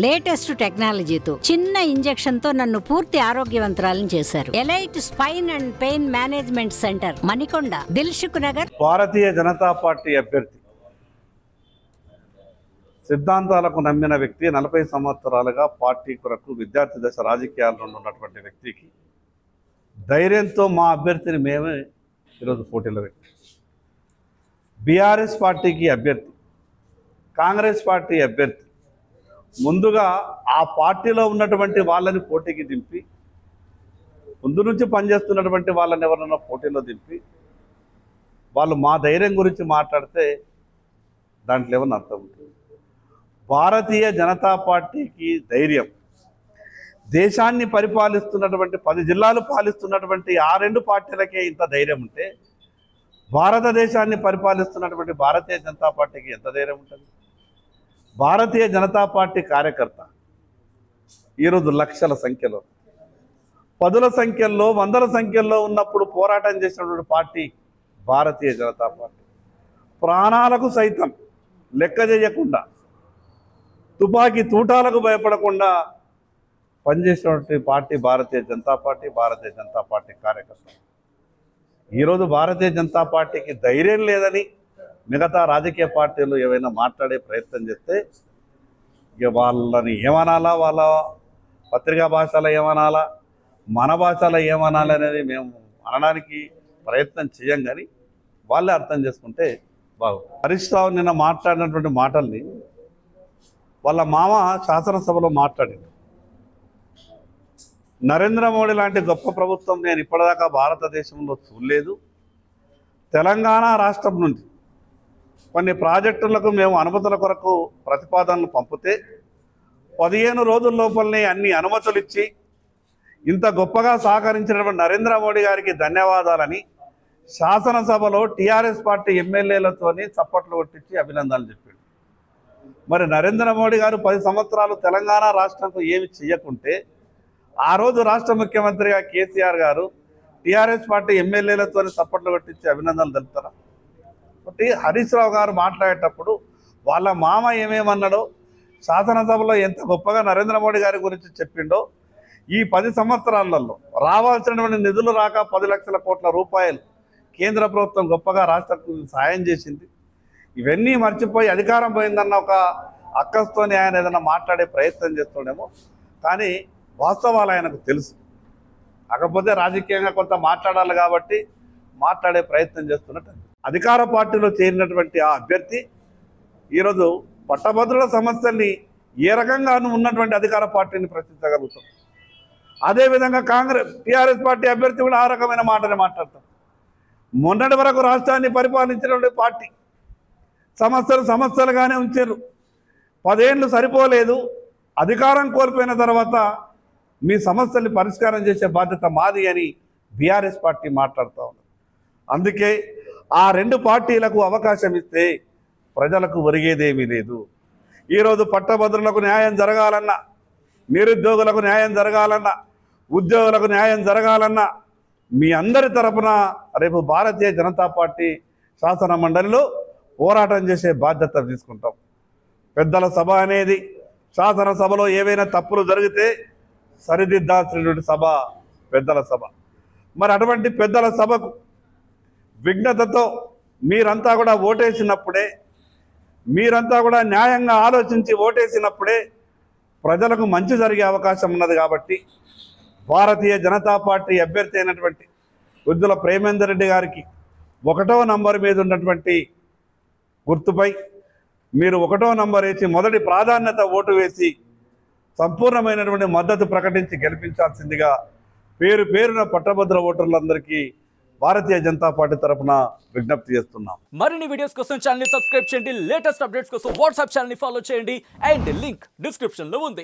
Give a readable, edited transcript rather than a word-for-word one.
Latest టెక్నాలజీతో చిన్న injection తో నన్ను పూర్తి ఆరోగ్యవంతురాలను చేశారు. Elite spine and pain management centre, Manikonda, Dilsukh Nagar. Bharatiya Janata party అభ్యర్థి సిద్ధాంతాలకు నమ్మిన వ్యక్తి, 40 సంవత్సరాలుగా పార్టీ కొరకు విద్యార్థి దశ రాజకీయాల్లో ఉన్నటువంటి వ్యక్తికి ధైర్యంతో మా అభ్యర్థిని మేమే ఈరోజు పోటీలో వ్యక్తి. బీఆర్ఎస్ పార్టీకి అభ్యర్థి, కాంగ్రెస్ పార్టీ అభ్యర్థి ముందుగా ఆ పార్టీలో ఉన్నటువంటి వాళ్ళని పోటీకి దింపి, ముందు నుంచి పనిచేస్తున్నటువంటి వాళ్ళని ఎవరన్నా పోటీలో దింపి వాళ్ళు మా ధైర్యం గురించి మాట్లాడితే దాంట్లో ఏమన్నా అర్థం ఉంటుంది. భారతీయ జనతా పార్టీకి ధైర్యం, దేశాన్ని పరిపాలిస్తున్నటువంటి 10 జిల్లాలు పాలిస్తున్నటువంటి ఆ 2 పార్టీలకే ఇంత ధైర్యం ఉంటే భారతదేశాన్ని పరిపాలిస్తున్నటువంటి భారతీయ జనతా పార్టీకి ఎంత ధైర్యం ఉంటుంది? భారతీయ జనతా పార్టీ కార్యకర్త ఈరోజు లక్షల సంఖ్యలో, 10ల సంఖ్యల్లో, 100ల సంఖ్యల్లో ఉన్నప్పుడు పోరాటం చేసినటువంటి పార్టీ భారతీయ జనతా పార్టీ. ప్రాణాలకు సైతం లెక్క చేయకుండా, తుపాకీ తూటాలకు భయపడకుండా పనిచేసినటువంటి party Bharatiya Janata party, Bharatiya Janata party కార్యకర్త. ఈరోజు భారతీయ జనతా పార్టీకి ధైర్యం లేదని మిగతా రాజకీయ పార్టీలు ఏవైనా మాట్లాడే ప్రయత్నం చేస్తే ఇక వాళ్ళని ఏమనాలా, వాళ్ళ పత్రికా భాషలో ఏమనాలా, మన భాషలో ఏమనాలి అనేది మేము అనడానికి ప్రయత్నం చేయం. కానీ వాళ్ళే అర్థం చేసుకుంటే బాగుంది. హరీష్ రావు నిన్న మాట్లాడినటువంటి మాటల్ని వాళ్ళ మామ శాసనసభలో మాట్లాడింది. నరేంద్ర మోడీ లాంటి గొప్ప ప్రభుత్వం నేను ఇప్పటిదాకా భారతదేశంలో చూడలేదు. తెలంగాణ రాష్ట్రం నుంచి కొన్ని ప్రాజెక్టులకు మేము అనుమతుల కొరకు ప్రతిపాదనలు పంపితే 15 రోజుల లోపలనే అన్ని అనుమతులు ఇచ్చి ఇంత గొప్పగా సహకరించినటువంటి నరేంద్ర మోడీ గారికి ధన్యవాదాలని శాసనసభలో టీఆర్ఎస్ పార్టీ ఎమ్మెల్యేలతోని చప్పట్లు కొట్టించి అభినందనలు చెప్పాడు. మరి నరేంద్ర మోడీ గారు 10 సంవత్సరాలు తెలంగాణ రాష్ట్రంకు ఏమి చేయకుంటే ఆ రోజు రాష్ట్ర ముఖ్యమంత్రిగా కేసీఆర్ గారు టీఆర్ఎస్ పార్టీ ఎమ్మెల్యేలతోని చప్పట్లు కొట్టించి అభినందనలు తెలుపుతారా? కాబట్టి హరీష్ రావు గారు మాట్లాడేటప్పుడు వాళ్ళ మామ ఏమేమన్నాడో, శాసనసభలో ఎంత గొప్పగా నరేంద్ర మోడీ గారి గురించి చెప్పిండో, ఈ 10 సంవత్సరాలలో రావాల్సినటువంటి నిధులు రాక 10 లక్షల కోట్ల రూపాయలు కేంద్ర ప్రభుత్వం గొప్పగా రాష్ట్రకు సాయం చేసింది. ఇవన్నీ మర్చిపోయి అధికారం పోయిందన్న ఒక అక్కస్తోని ఆయన ఏదైనా మాట్లాడే ప్రయత్నం చేస్తుండేమో. కానీ వాస్తవాలు ఆయనకు తెలుసు. కాకపోతే రాజకీయంగా కొంత మాట్లాడాలి కాబట్టి మాట్లాడే ప్రయత్నం చేస్తున్నట్టు. అధికార పార్టీలో చేరినటువంటి ఆ అభ్యర్థి ఈరోజు పట్టభద్రుల సమస్యల్ని ఏ రకంగా ఉన్నటువంటి అధికార పార్టీని ప్రశ్నించగలుగుతాం. అదేవిధంగా టీఆర్ఎస్ పార్టీ అభ్యర్థి కూడా ఆ రకమైన మాటనే మాట్లాడతాం. మొన్నటి వరకు రాష్ట్రాన్ని పరిపాలించినటువంటి పార్టీ సమస్యలుగానే ఉంచారు. 10 ఏళ్ళు సరిపోలేదు. అధికారం కోల్పోయిన తర్వాత మీ సమస్యల్ని పరిష్కారం చేసే బాధ్యత మాది అని బీఆర్ఎస్ పార్టీ మాట్లాడుతూ ఉంది. అందుకే ఆ 2 పార్టీలకు అవకాశం ఇస్తే ప్రజలకు ఒరిగేదేమీ లేదు. ఈరోజు పట్టభద్రులకు న్యాయం జరగాలన్నా, నిరుద్యోగులకు న్యాయం జరగాలన్నా, ఉద్యోగులకు న్యాయం జరగాలన్నా మీ అందరి తరపున రేపు భారతీయ జనతా పార్టీ శాసన మండలిలో పోరాటం చేసే బాధ్యత తీసుకుంటాం. పెద్దల సభ అనేది శాసనసభలో ఏవైనా తప్పులు జరిగితే సరిదిద్దాల్సినటువంటి సభ పెద్దల సభ. మరి అటువంటి పెద్దల సభకు విఘ్నతతో మీరంతా కూడా ఓటేసినప్పుడే, మీరంతా కూడా న్యాయంగా ఆలోచించి ఓటేసినప్పుడే ప్రజలకు మంచి జరిగే అవకాశం ఉన్నది. కాబట్టి భారతీయ జనతా పార్టీ అభ్యర్థి అయినటువంటి గుద్దుల ప్రేమేందర్ రెడ్డి గారికి 1వ నంబర్ మీద ఉన్నటువంటి గుర్తుపై మీరు 1వ నంబర్ వేసి మొదటి ప్రాధాన్యత ఓటు వేసి సంపూర్ణమైనటువంటి మద్దతు ప్రకటించి గెలిపించాల్సిందిగా పేరున పట్టభద్ర ఓటర్లందరికీ భారతీయ జనతా పార్టీ తరఫున విజ్ఞప్తి చేస్తున్నాం. మరిన్ని వీడియోస్ కోసం ఛానల్ ని సబ్స్క్రైబ్ చేయండి. లేటెస్ట్ అప్డేట్స్ కోసం వాట్సాప్ ఛానల్ ని ఫాలో చేయండి. అండ్ లింక్ డిస్క్రిప్షన్ లో ఉంది.